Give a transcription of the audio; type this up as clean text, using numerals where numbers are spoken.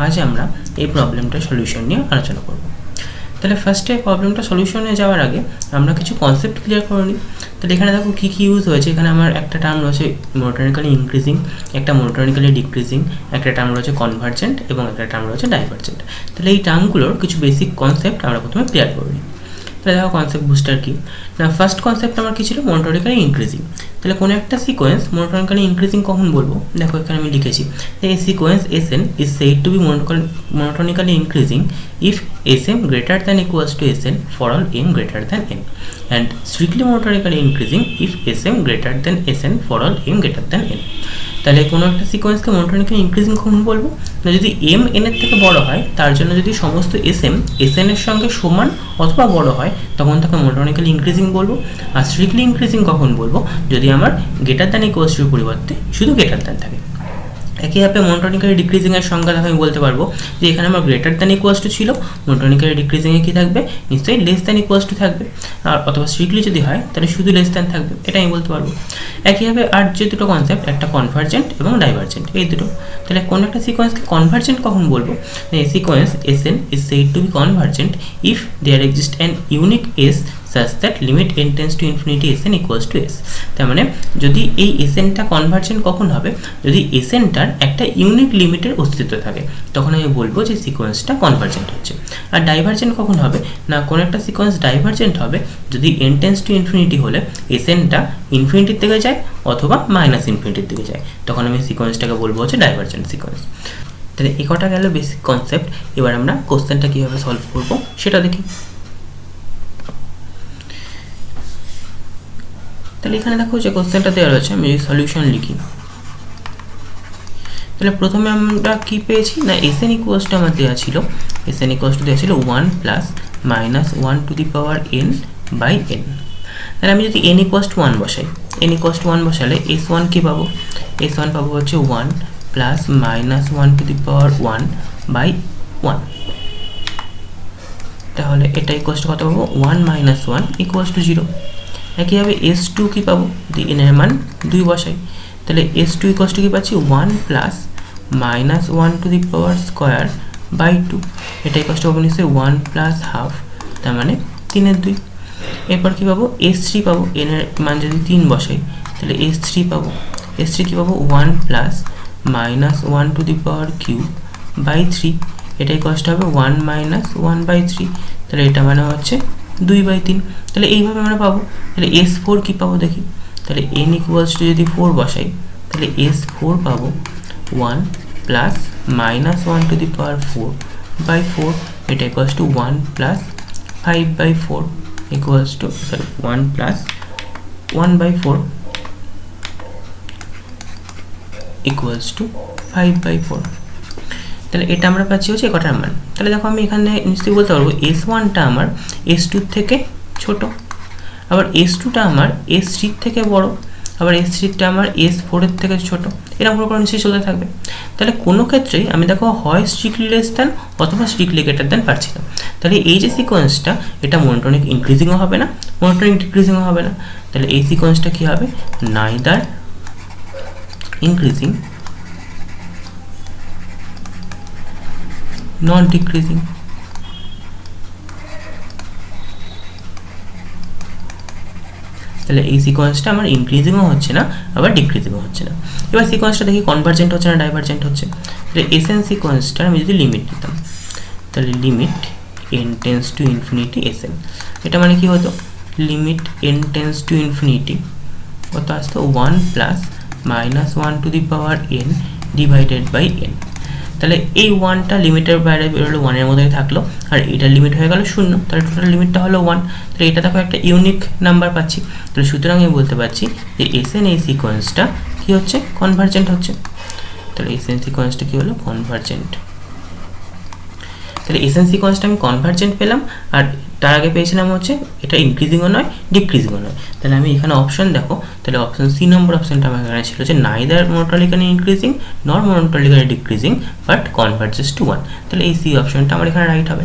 আজ আমরা এই প্রবলেমটার সলিউশন নিয়ে আলোচনা করব। তাহলে ফার্স্টে প্রবলেমটা সলিউশনে যাওয়ার আগে আমরা কিছু কনসেপ্ট ক্লিয়ার করে নিই। তাহলে এখানে দেখো কী কী ইউজ হয়েছে। এখানে আমার একটা টার্ম রয়েছে মোনোটোনিক্যালি ইনক্রিজিং, একটা মোনোটোনিক্যালি ডিক্রিজিং, একটা টার্ম রয়েছে কনভার্জেন্ট এবং একটা টার্ম রয়েছে ডাইভার্জেন্ট। তাহলে এই টার্মগুলোর কিছু বেসিক কনসেপ্ট আমরা প্রথমে ক্লিয়ার করে নিই। তাহলে দেখো কনসেপ্ট বুস্টার কি না, ফার্স্ট কনসেপ্ট আমার কী ছিল, মোনোটোনিক্যালি ইনক্রিজিং। তাহলে কোনো একটা সিকোয়েন্স মোনোটোনিক্যালি ইনক্রিজিং কখন বলবো, দেখো এখানে আমি লিখেছি এই sequence Sn is said to be monotonically increasing if Sm greater than equals to Sn for all m greater than n, and strictly monotonically increasing if Sm greater than Sn for all m greater than n। তাহলে কোনো একটা সিকোয়েন্সকে monotonically increasing কখন বলবো না, যদি m n এর থেকে বড় হয়, তার জন্য যদি সমস্ত Sm Sn এর সঙ্গে সমান অথবা বড় হয়, তখন তাকে মোনোটোনিক্যালি ইনক্রিজিং বলবো। আর স্ট্রিক্টলি ইনক্রিজিং কখন বলবো, যদি আমার গ্রেটার দ্যান ইকুয়ালস টুর পরিবর্তে শুধু গ্রেটার দ্যান থাকে। একইভাবে মোনোটোনিক্যালি ডিক্রিজিংয়ের সংজ্ঞা আমি বলতে পারবো যে এখানে আমার গ্রেটার দ্যান ইকুয়ালস টু ছিল, মোনোটোনিক্যালি ডিক্রিজিংয়ে কী থাকবে, নিশ্চয়ই লেস দ্যান ইকুয়ালস টু থাকবে। আর অথবা স্ট্রিক্টলি যদি হয় তাহলে শুধু লেস দ্যান থাকবে, এটা আমি বলতে পারবো। একইভাবে আর যে দুটো কনসেপ্ট, একটা কনভার্জেন্ট এবং ডাইভার্জেন্ট, এই দুটো। তাহলে কোনো একটা সিকোয়েন্সকে কনভার্জেন্ট কখন বলবো, এই sequence Sn is said to be convergent if there exists an unique S such that limit n tends to infinity Sn equals to S। তার মানে যদি এই Snটা কনভার্জেন্ট কখন হবে, যদি Snটার একটা ইউনিক লিমিটের অস্তিত্ব থাকে, তখন আমি বলবো যে সিকোয়েন্সটা কনভার্জেন্ট হচ্ছে। আর ডাইভার্জেন্ট কখন হবে না, কোনো একটা সিকোয়েন্স ডাইভার্জেন্ট হবে যদি n টেন্স টু ইনফিনিটি হলে Snটা ইনফিনিটির দিকে যায় অথবা মাইনাস ইনফিনিটির দিকে যায়, তখন আমি সিকোয়েন্সটাকে বলবো হচ্ছে ডাইভার্জেন্ট সিকোয়েন্স। তাহলে এ কটা গেল বেসিক কনসেপ্ট। এবার আমরা কোশ্চেনটা কীভাবে সলভ করবো সেটা দেখি। তাহলে এখানে দেখো যে কোশ্চেনটা দেওয়া রয়েছে, আমি যদি সলিউশন লিখি, তাহলে প্রথমে আমরা কি পেয়েছি না, Sn ইকুয়ালস টু আমার দেওয়া ছিল, Sn ইকুয়ালস টু দেওয়া ছিল 1 plus minus 1 to the power n by n। তাহলে আমি যদি n ইকুয়ালস টু 1 বসাই, n ইকুয়ালস টু 1 বসালে S1 কী পাবো, S1 পাবো হচ্ছে 1 plus minus 1 to the power 1 by 1। তাহলে এটা ইকুয়ালস টু কত পাবো, 1 মাইনাস 1 ইকুয়ালস টু 0। একইভাবে S2 কী পাবো, যদি n এর মান 2 বসাই, তাহলে S2 ইকুয়ালস টু কী পাচ্ছি, 1 plus minus 1 to the power square by 2। এটা ইকুয়ালস টু পাবো নিশ্চয়ই 1 প্লাস হাফ, তার মানে 3/2। এরপর কী পাবো, S3 পাবো, n এর মান যদি 3 বসাই, তাহলে S3 পাবো, S3 কী পাবো, 1 plus minus 1 to the power cube by 3। এটা ইকুয়ালস টু হবে 1 মাইনাস 1 বাই 3, তাহলে এটা মানে হচ্ছে 2/3। তাহলে এইভাবে আমরা পাবো। তাহলে S4 কী পাবো দেখি, তাহলে n ইকুয়ালস টু যদি 4 বসাই, তাহলে S4 পাবো 1 plus minus 1 to the power 4 by 4। এটা equals to 1 plus 5/4 equals to 1 plus 1/4 equals to 5/4। তাহলে এটা আমরা পাচ্ছি হচ্ছে কটার মান। তাহলে দেখো আমি এখানে নিশ্চয়ই বলতে পারবো S1টা আমার S2 থেকে ছোট, আবার S2টা আমার S3 থেকে বড়, আবার S3টা আমার S4 থেকে ছোট, এরকম করে নিশ্চয়ই চলতে থাকবে। তাহলে কোনো ক্ষেত্রেই আমি দেখো হয় স্ট্রিক্টলি লেস দ্যান অথবা স্ট্রিক্টলি গ্রেটার দ্যান পারছি না। তাহলে এই যে সিকোয়েন্সটা, এটা মোনোটোনিক ইনক্রিজিংও হবে না, মোনোটোনিক ডিক্রিজিংও হবে না। তাহলে এই সিকোয়েন্সটা কী হবে, নাইদার ইনক্রিজিং নট ডিক্রিজিং। তাহলে এই সিকোয়েন্সটা আমার ইনক্রিজিংও হচ্ছে না আবার ডিক্রিজিংও হচ্ছে না। এবার সিকোয়েন্সটা দেখি কনভার্জেন্ট হচ্ছে না ডাইভার্জেন্ট হচ্ছে। তাহলে Sn সিকোয়েন্সটার আমি যদি লিমিট নিতাম, তাহলে limit n tends to infinity Sn, এটা মানে কি হতো, limit n tends to infinity কত আসতো, 1 plus minus 1 to the power n divided by n। তাহলে এই 1টা লিমিটের বাইরে বেরোলো, 1-এর মধ্যেই থাকলো, আর এটার লিমিট হয়ে গেল 0, তাহলে টোটাল লিমিটটা হলো 1। তাহলে এটা দেখো একটা ইউনিক নাম্বার পাচ্ছি। তাহলে সুতরাং আমি বলতে পারছি যে Sn এই সিকোয়েন্সটা কী হচ্ছে, কনভার্জেন্ট হচ্ছে। তাহলে Sn সিকোয়েন্সটা কী হলো, কনভার্জেন্ট। তাহলে Sn সিকোয়েন্সটা আমি কনভার্জেন্ট পেলাম, আর তার আগে পেয়েছিলাম হচ্ছে এটা ইনক্রিজিংও নয় ডিক্রিজিংও নয়। তাহলে আমি এখানে অপশন দেখো, তাহলে অপশন সি নম্বর অপশনটা আমার এখানে ছিল যে নাইদার মোনোটোনিক্যালি ইনক্রিজিং নর মোনোটোনিক্যালি ডিক্রিজিং বাট কনভার্জেস টু 1। তাহলে এই সি অপশনটা আমার এখানে রাইট হবে।